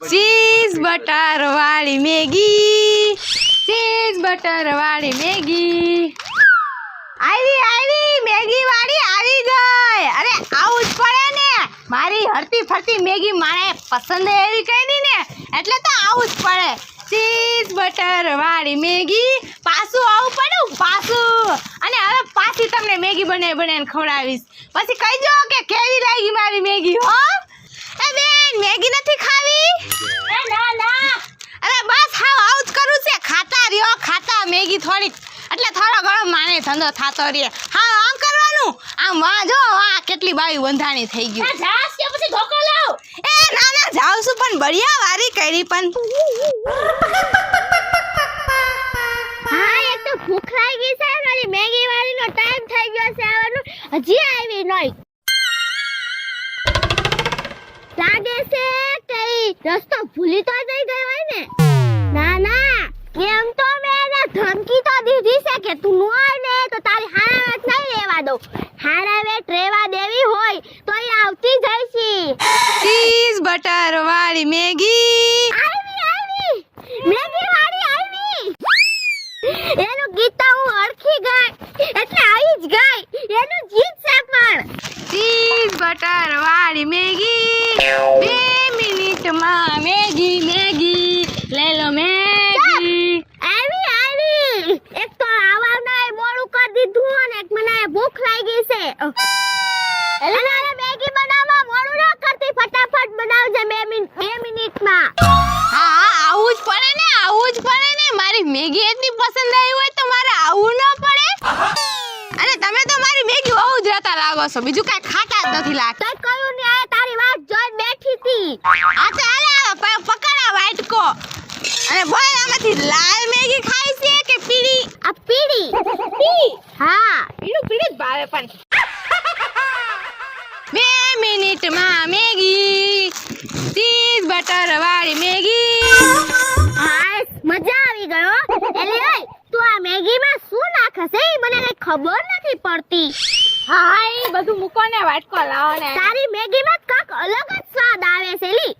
Cheese butter વાળી Maggi, cheese butter વાળી Maggi આવી મેગી વાળી આવી ગઈ. અરે આવું જ પડે ને, મારી હરતી ફરતી મેગી મારે પસંદ એવી કરી ને એટલે તો આવું જ પડે. ચીઝ બટર વાળી મેગી, પાછું આવું પડ્યું પાછું. અને હવે પાછી તમને મેગી બનાવીને ખવડાવીશ. પછી કહીજો કે કેવી લાગી મારી મેગી. હો એ બેન, મેગી નથી ખાવી? એ ના ના, અરે બસ હાવ આવું જ કરું છે. ખાતા રહ્યો ખાતા મેગી થોડીક, એટલે થોડો ઘણો માને ધંધો થાતો રહે. હા આમ કરવાનું. આમ વાહ જો આ કેટલી બાવી બંધાણી થઈ ગઈ. જાસ કે પછી ધોકો લાવ. એ ના ના જાઉં છું, પણ બળિયા વારી કરી પણ. હા એક તો ભૂખ લાગી છે, મારી મેગી વાળીનો ટાઈમ થઈ ગયો છે આવવાનો, હજી આવી નહીં. લાગે છે કે રસ્તો ભૂલી તો નહીં ગયો હોય ને. ના ના, કેમ તો મેં એને ધમકી તો દીધી છે કે તું નો આવે તો તારી હારાવેટ નહીં રહેવા દઉં. હારાવેટ રહેવા દેવી હોય તો એ આવતી જાય છે. ચીઝ બટર વાળી મેગી. આવી મેગી વાળી આવી. એનું ગીત તો હું ઓળખી ગઈ એટલે આવી જ ગઈ. એનું ગીત છે પણ ચીઝ બટર વાળી મેગી, 2 મિનિટમાં મેગી મેગી લઈ લો મેગી. આવી એક તો આવવાના મોડું કરી દીધું અને એક મને ભૂખ લાગી છે. એટલે મેગી બનાવવા મોડું ન કરતી, ફટાફટ બનાવજે 2 મિનિટમાં. હા આવું જ પડે ને, આવું જ પડે ને. મારી મેગી એટલી પસંદ આવી હોય તો મારે આવું ન પડે. અને તમે તો મારી મેગી બહુ જ રહેતા લાગો છો, બીજું કઈ ખાતા જ નથી લાગતા. તઈ કયું ને આ તારી વાત જોઈને બેઠી હતી. આ તો પકડા વાટકો. અને બોલ આમાંથી લાલ મેગી ખાય છે કે પીળી? આ પીળી. હા પીળી જ ભાવે પણ. 2 મિનિટમાં મેગી, ચીઝ બટર વાળી મેગી. હા મજા આવી ગયો. એલી ઓય તું આ મેગીમાં શું નાખે છે એ મને કઈ ખબર નથી પડતી. હા એ બધું મૂકો ને, વાટકો લાવો ને. તારી મેગીમાં કાક અલગ જ સ્વાદ આવે છે એલી.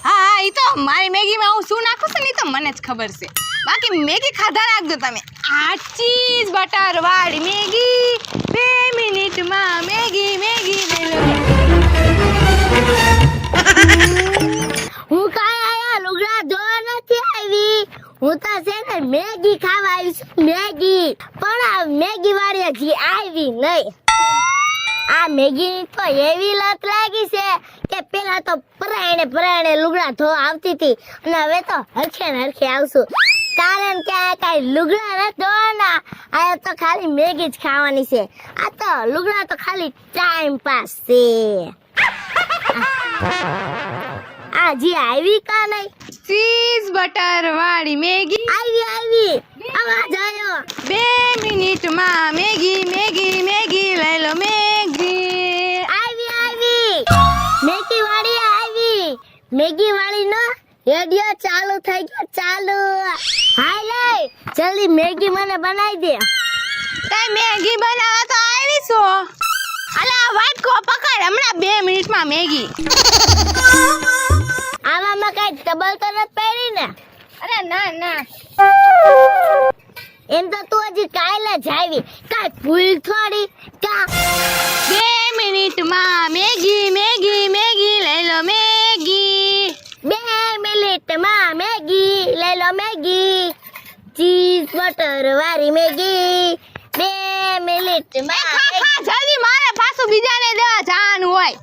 હા એ તો મારી મેગીમાં હું શું નાખું છું ને તો મને જ ખબર છે. બાકી મેગી ખાધા રાખજો તમે. આ ચીઝ બટર વાળી મેગી, 2 મિનિટમાં મેગી મેગી લઈ લો. હું કાઈ આયા લુગડા ધોવા નથી આવી. હું તો છે ને મેગી ખાવા આવી છું, મેગી. પણ આ મેગી વાળી હજી આવી નહીં. આ મેગી તો એવી લત લાગી છે કે પેલા તો પરાયણે લુગડા ધોવા આવતી હતી અને હવે તો હરખે ને હરખે આવશું. કારણ કે આ કઈ લુગડા નથી ધોવાના, આ તો ખાલી મેગી જ ખાવાની છે. આ તો લુગડા તો ખાલી ટાઈમ પાસ છે. આ જી આવી કા નહીં? ચીઝ બટર વાળી મેગી, આવી આવાજ આવ્યો. 2 મિનિટમાં મેગી મેગી મેગી લઈ લો મેગી. આવી મેગી વાળી આવી. મેગી વાળી નો રેડિયો ચાલુ થઈ ગયો, ચાલુ. હાય લે જલ્દી મેગી મને બનાવી દે. તે મેગી બનાવવા તો આવી છો. અલા વાટકો પકડ, હમણાં 2 મિનિટમાં મેગી. આવામાં કઈ ડબલ તો નથી પહેરી ને? અરે ના ના, એમ તો તું હજી કાલે જ આવી, કઈ ભૂલ થોડી કા. 2 મિનિટમાં મેગી મેગી મેગી લઈ લો મેગી. 2 મિનિટમાં મેગી લઈ લો મેગી. ચીઝ બટર વાળી મેગી 2 મિનિટમાં. ખા જલ્દી, મારે પાછું બીજાને દેવા જવાનું હોય.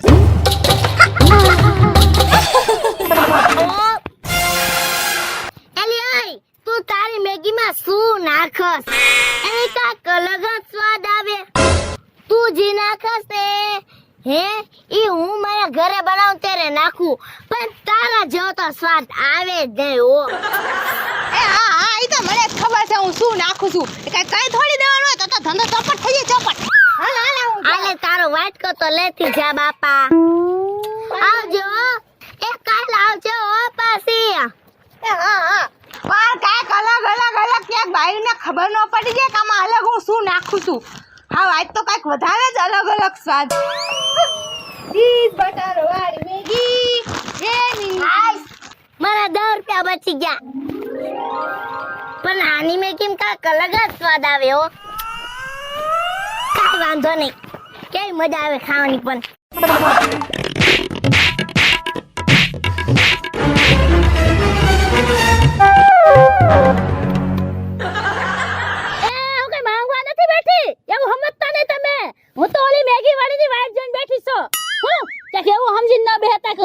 એલી ઓય તું તારી મેગીમાં શું નાખસ? એની કાક અલગ જ સ્વાદ આવે. તું જે નાખસ ને હે ઈ હું મારા ઘરે બનાવું ત્યારે નાખું, પણ તારા જેવો તો સ્વાદ આવે જ નહીં. ઓ એ હા ઈ તો મને જ ખબર છે હું શું નાખું છું. કઈ થોડી દેવાનું હોય તો ધંધો ચોપટ થઈ જાય, ચોપટ. આલે તારો વાટકો તો લેતી જા બાપા. આવજો એ કાલ આવજો ઓ પાછી. હા પણ કાંઈક અલગ ક્યાંક બાઈને ખબર ન પડી જાય કે આમાં અલગ હું શું નાખું છું. હા આજ તો કાંઈક વધારે જ અલગ સ્વાદ. ચીઝ બટર વાળી મેગી 2 મિનિટ. મારા 10 રૂપિયા બચી ગયા. પણ આની મેગી કાંઈક અલગ જ સ્વાદ આવે હો. કાંઈ વાંધો નહીં, કેવી મજા આવે ખાવાની પણ.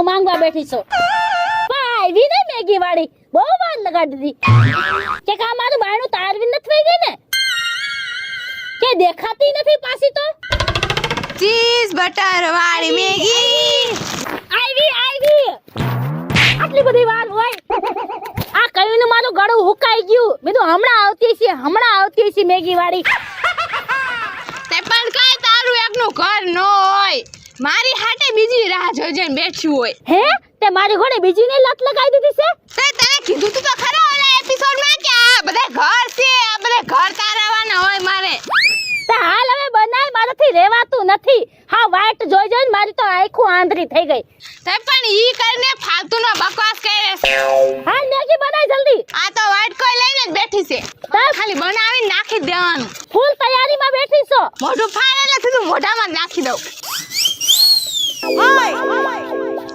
માંગવા બેઠી છો ભાઈ વી ને મેગી વાળી બહુ વાર લગાડી દીધી કે કા મારું બાયણું તારવી નથી થઈ ગઈ ને કે દેખાતી નથી પાછી તો ચીઝ બટર વાળી મેગી આવી આટલી બધી વાર હોય આ કયું ને મારું ગળું હુકાઈ ગયું મેં તો હમણાં આવતી છે મેગી વાળી તે પણ કાઈ તારું એકનું ઘર ન હોય મારી હાટે બીજી રાહ જોઈને બેઠી હોય હે તે મારી ઘોડે બીજી ને લત લગાવી દીધી છે તે તને કીધું તું તો ખરા ઓલા એપિસોડમાં કે આ બધા ઘર છે આ બધા ઘર તારવાના હોય મારે તે હાલ હવે બનાય મારાથી રહેવાતું નથી હા વાઈટ જોઈ જોઈને મારી તો આંખો આંધળી થઈ ગઈ તે પણ ઈ કરીને ફાલતુનો બકવાસ કરે છે હા મેગી બનાય જલ્દી આ તો વાઈટ કોઈ લઈને જ બેઠી છે ખાલી બનાવી નાખી દેવાનું ફૂલ તૈયારીમાં બેઠી છો મોઢું ફાડે એટલે સીધું મોઢામાં નાખી દઉં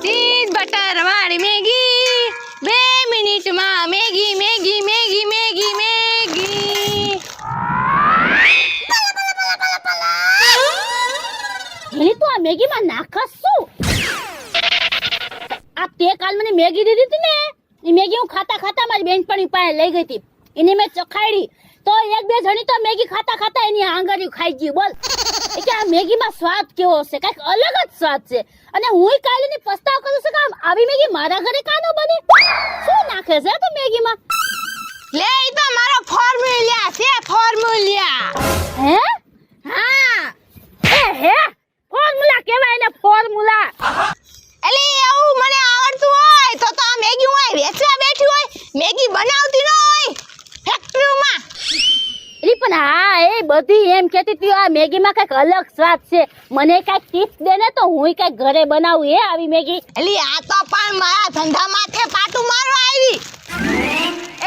ચીઝ બટર વાળી મેગી 2 મિનિટમાં Maggi Maggi Maggi Maggi Maggi એલી તું આ મેગીમાં નાખસ શું આ તે કાલ મને મેગી દીધી હતી ને એ મેગી હું ખાતા ખાતા મારી બેનપણી પાસે લઈ ગઈ હતી એને મેં ચખાડી તો એક બે જણી તો મેગી ખાતા ખાતા એની આંગળીઓ ખાઈ ગઈ બોલ કે આ મેગીમાં સ્વાદ કેવો છે કાંઈક અલગ જ સ્વાદ છે અને હુંય કાલની પસ્તાવ કરું છું કે આવી મેગી મારા ઘરે કાનો બને શું નાખે છે તો મેગીમાં લે ઈ તો મારો ફોર્મ્યુલા છે ફોર્મ્યુલા હે હા હે ફોર્મ્યુલા કહેવાય ને ફોર્મ્યુલા એલી એવું મને આવડતું હોય તો આ મેગી હોય વેચવા બેઠી હોય મેગી બનાવતી ન હોય ફેક્ટરીમાં એલી પણ હા એ બધી એમ કહેતી હતી આ મેગીમાં કઈક અલગ સ્વાદ છે મને કઈક ટિપ્સ દે ને તો હુંય કઈક ઘરે બનાવું એ આવી મેગી એલી આ તો પણ મારા ધંધા માથે પાટું મારવા આવી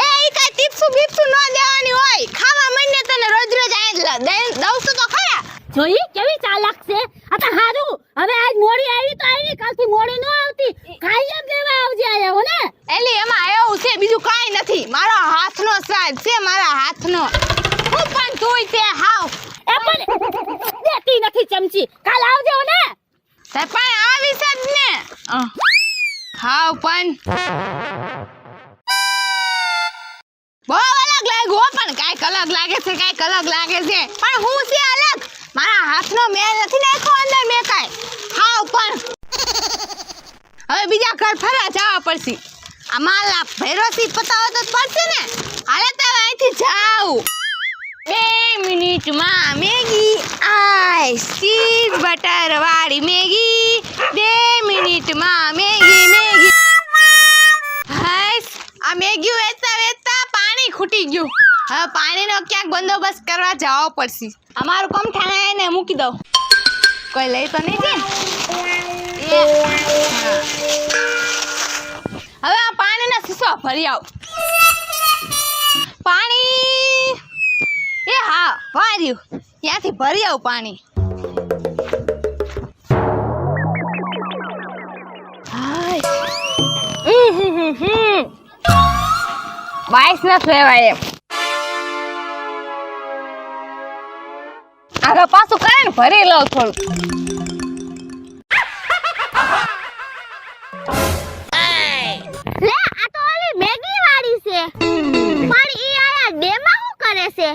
એ ઈ કઈ ટિપ્સ બીપ્સ ન દેવાની હોય ખાવા માંડને તને રોજ રોજ આ દઉં છું તો ખરા જોઈ કેવી ચાલાક છે આ તો હારું હવે આજ મોડી આવી તો આવી કાલથી મોડી ન આવતી કાયમ લેવા આવજે આયા હો ને એલી એમાં એવું છે બીજું કાઈ નથી મારો હાથનો સ્વાદ છે મારા હાથનો હું પણ તુંય તે હાવ એ પણ દેતી નથી ચમચી કાલ આવજે હો ને તે પણ આવી છે જ ને હાવ પણ બહુ અલગ લાગ્યો પણ કાઈક અલગ લાગે છે પણ હું છે અલગ મારા હાથનો મેલ નથી નાખ્યો અંદર મેં કાઈ હાવ પણ હવે બીજા ઘર ફરવા જવા પડશે આ માલા ભૈરોથી પતાવો તો પડશે ને હાલે તો અહીંથી જાવ 2 મિનિટમાં મેગી આઈસ ચીઝ બટર વાળી મેગી 2 મિનિટમાં મેગી હાઈસ આ મેગી વેચતા પાણી ખૂટી ગયું હવે પાણીનો ક્યાંક બંદોબસ્ત કરવા જવો પડશે અમારું કમ ઠાણે એને મૂકી દઉં કોઈ લઈ તો નહીં છે હવે આ પાણીના શીશો ભરી આવ પાણી એ હા ભર્યું ત્યાંથી ભરી આવ પાણી બાઈસ ન લેવાય એમ આગળ પાછું કરે ને ભરી લઉં થોડું લે આ તો ઓલી મેગી વાળી છે પણ ઈ આયા ડેમાં શું કરે છે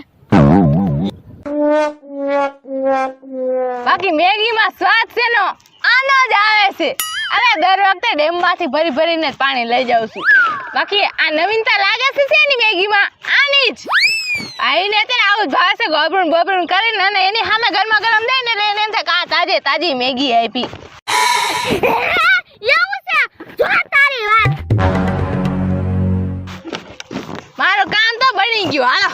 બાકી મેગીમાં સ્વાદ છે નો આનો જ આવે છે અરે દર વખતે ડેમમાંથી ભરી ભરીને જ પાણી લઈ જાઉં છું બાકી આ નવીનતા લાગે છે એની મેગીમાં આની જ આઈને તેને આવું જ ભાવે છે ગોબરું બોબરું કરીને અને એની સામે ગરમા ગરમ દે ને એને એમ થાય કે આ તાજી મેગી આપી એવું છે જો તારી વાત મારું કામ તો બની ગયું હાલો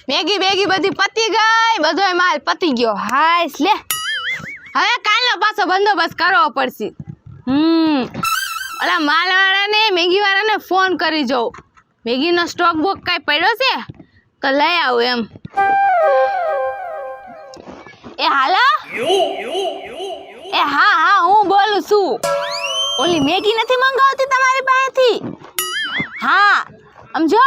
મેગી બેગી બધી પતી ગઈ, બધોય માલ પતી ગયો. હાય લે, હવે કાલનો પાછો બંદોબસ્ત કરવો પડશે. ઓલા માલવાળાને મેગી વાળાને ફોન કરી જાઉં. મેગીનો સ્ટોક બુક કઈ પડ્યો છે તો લઈ આવું એમ. એ હાલો, એ હા હું બોલું છું. ઓલી મેગી નથી મંગાવતી તમારી પાસેથી? હા સમજો,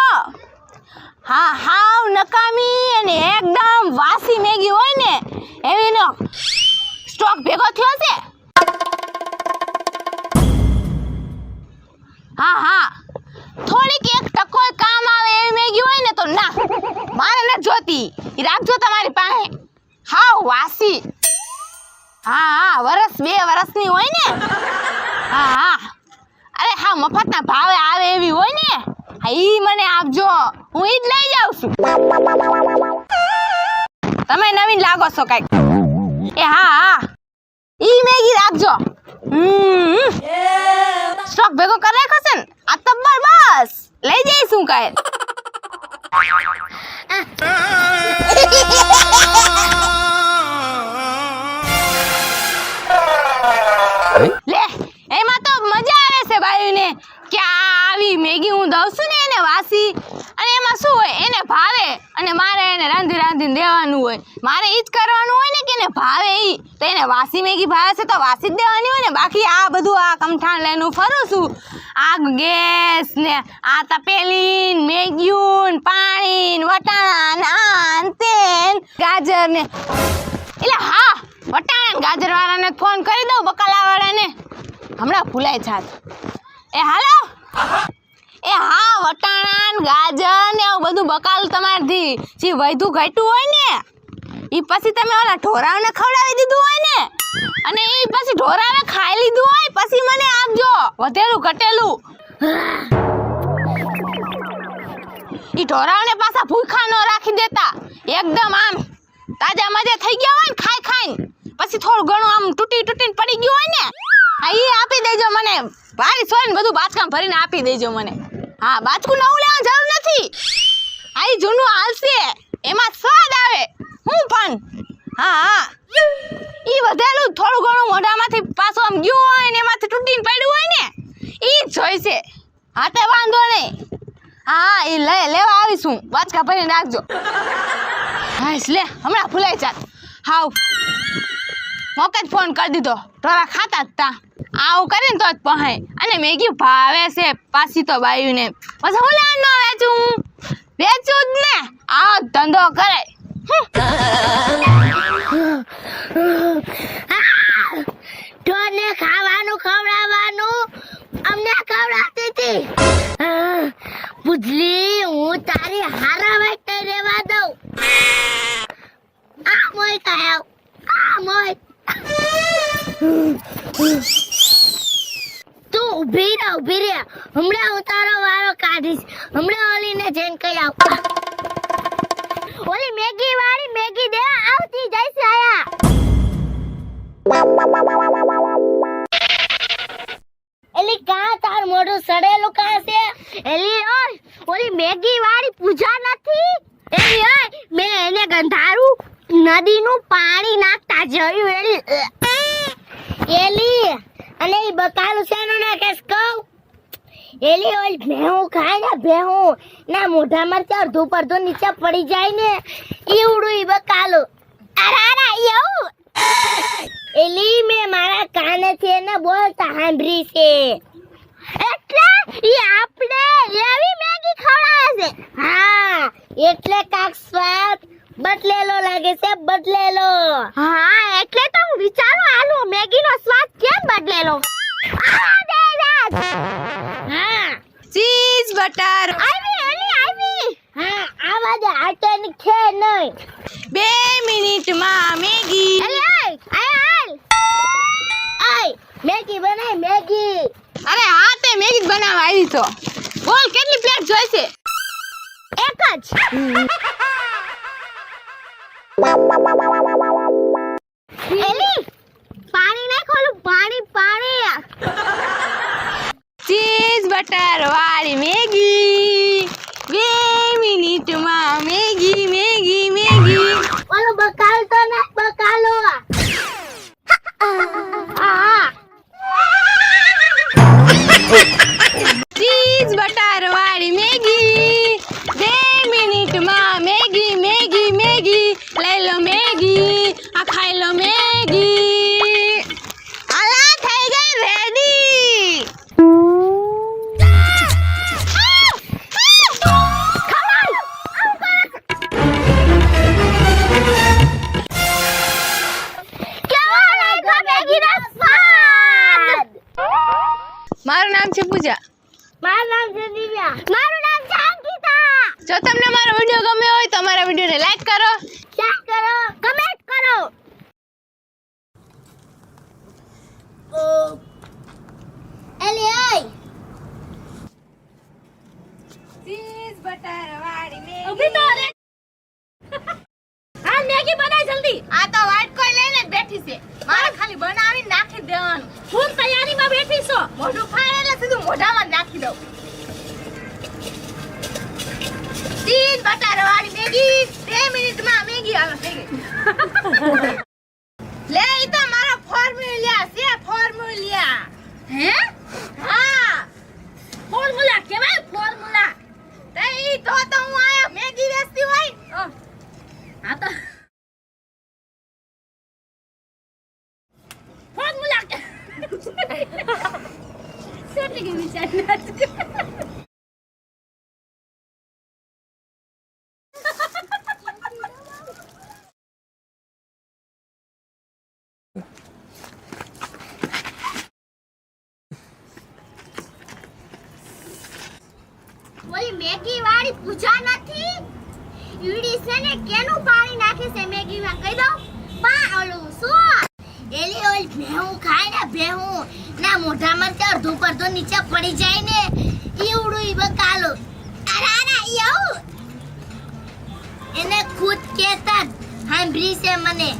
હા હાવ નકામી અને એકદમ વાસી મેગી હોય ને એવીનો સ્ટોક ભેગો થયો છે. હા થોડીક એક ટકો કામ આવે એવી મેગી હોય ને તો ના, મારે નથી જોતી. ઈ રાખજો તમારી પાસે. હાવ વાસી. હા વરસ 2 વર્ષની હોય ને. હા અરે હા મફતના ભાવે આવે એવી હોય ને, હા ઈ મને આપજો, હું ઈ જ લઈ જાઉં છું. તમે નવીન લાગો છો કઈક. એ હા ઈ મેગી રાખજો. સ્ટોક ભેગો કરી રાખ્યો છે ને આ તો બસ લઈ જઈશું કાંઈ. લે એમાં તો મજા આવે છે ભાઈને કે આવી મેગી હું દઉં છું ને એને વાસી, અને એમાં શું હોય એને ભાવે અને મારે એને રાંધીને દેવાનું હોય. મારે ઈ જ કરવાનું હોય ને કે એને ભાવે ઈ, તો એને વાસી મેગી ભાવે છે તો વાસી જ દેવાની હોય ને. બાકી આ બધું આ કમઠાણ લઈને ફરું છું, આ ગેસ ને આ તપેલી મેગીયું પાણી વટાણા ને આ તે ગાજર ને, એટલે હા વટાણા ને ગાજર વાળાને ફોન કરી દઉં, બકાલા વાળાને. હમણાં ભૂલાય જાત. એ હાલો, એ હા વટાણા ને ગાજર ને એવું બધું બકાલું તમારથી જે વધુ ઘટ્યું હોય ને ઈ પછી તમે ઓલા ઢોરાઓને ખવડાવી દીધું હોય ને, અને ઈ પછી ઢોરાને ખાઈ લીધું હોય પછી મને આપજો વધેલું ઘટેલું. ઈ ઢોરાઓને પાછા ભૂખા ન રાખી દેતા, એકદમ આમ તાજા મજે થઈ ગયા હોય ને ખાઈને પછી થોડું ઘણું આમ તૂટીને પડી ગયું હોય ને, હા ઈ આપી દેજો મને. ભારી સોય બધું બાચકામ ભરીને આપી દેજો મને. હા બાચકું નવું લેવાની જરૂર નથી, આ ઈ જૂનું હાલશે, એમાં સ્વાદ આવે. હું પણ હા ઈ વધેલું થોડું ઘણું મોઢામાંથી પાછું આમ ગયું હોય ને એમાંથી તૂટીને પડ્યું હોય ને ઈ જ જોઈશે. હા તે વાંધો નહીં, હા ઈ લેવા આવીશું, બાચકા ભરીને રાખજો. હા લે હમણાં ભૂલાઈ જાત. હાવ મોકે જ ફોન કરી દીધો, ઢોરા ખાતા જ તા. આવું કરીને તો જ પહાય, અને મેગી ભાવે છે પાછી તો બાયુને. પછી હું લેવાનું ન વેચું જ ને, આવો ધંધો કરે. ઢોરને ખાવાનું ખવડાવવાનું અમને ખવડાવતી હતી. પૂછલી હું તારી હારા વાટે રહેવા દઉં. આ મોય કાવ, આ મોય. તું ઊભી રહે હમણાં હું તારો વારો કાઢીશ. હમણાં ઓલીને જઈને કહી આવ, ઓલી મેગી વાળી મેગી દે આવતી જઈશ આયા. એલી કા તાર મોઢું સડેલું કા છે? એલી ઓય ઓલી મેગી વાળી પૂજા નથી? એલી ઓય મેં એને ગંધારું નદીનું પાણી નાખતા જોયું. એલી અને ઈ બકાલું શેનું નાખેસ કહું? એલી ઓલ ભેહું ખાય ને ભેહું ના મોઢામાં અડધું પડધું નીચે પડી જાય ને ઈવડું ઈ બકાલું. અરે એવું એલી મેં મારા કાનેથી એને બોલતા સાંભળી છે, એટલે ઈ આપણે એવી મેગી ખવડાવે છે. હા એટલે કાક સ્વાદ બદલેલો લાગે છે, બદલેલો. હા એટલે તો હું વિચારું આલું મેગીનો સ્વાદ કેમ બદલેલો. હા ચીઝ બટર આવી. હા આવા દે આટની ખે નહીં. 2 મિનિટમાં મેગી. મેગી બનાય મેગી. અરે હા તે મેગી જ બનાવવા આવી તો. બોલ કેટલી પ્લેટ જોઈશે? એક જ. એલી પાણી નાખ, ઓલું પાણી. ચીઝ બટર વાળી મેગી. 2 મિનિટમાં મેગી. વિડીયો ગમ્યો હોય તો અમારા વિડીયોને લાઈક કરો, શેર કરો, કમેન્ટ કરો. એલી ઓય ચીઝ બટર વાળી મેગી. ઊભી તો રે. હા મેગી બનાય જલ્દી. આ તો વાટકો લઈને જ બેઠી છે. મારે ખાલી બનાવીને નાખી દેવાનું. હું તૈયારીમાં બેઠી છો. મોઢું ફાડે એટલે સીધું મોઢામાં જ નાખી દઉં. ચીઝ બટર વાળી મેગી 2 મિનિટમાં મેગી આવે થઈ ગઈ. લે ઈ તો મારો ફોર્મ્યુલા છે, ફોર્મ્યુલા. હે હા ફોર્મ્યુલા કેવાય ફોર્મ્યુલા. તે ઈ તો હું આયા મેગી વેચતી હોય. હા તો ફોર્મ્યુલા કે સોટી કે વિચાર ના ઓલી મેગી વાળી પૂજા નથી ઈડી છે ને કેનું પાણી નાખે છે મેગી માં કહી દઉં પા ઓલું શું એલી ઓલી ભેહું ખાય ને ભેહું ના મોઢામાં તે અડધું પડધું નીચે પડી જાય ને ઈવડું ઈ બકાલો અરારા ઈવ એને ખુદ કેતા સાંભળી છે મને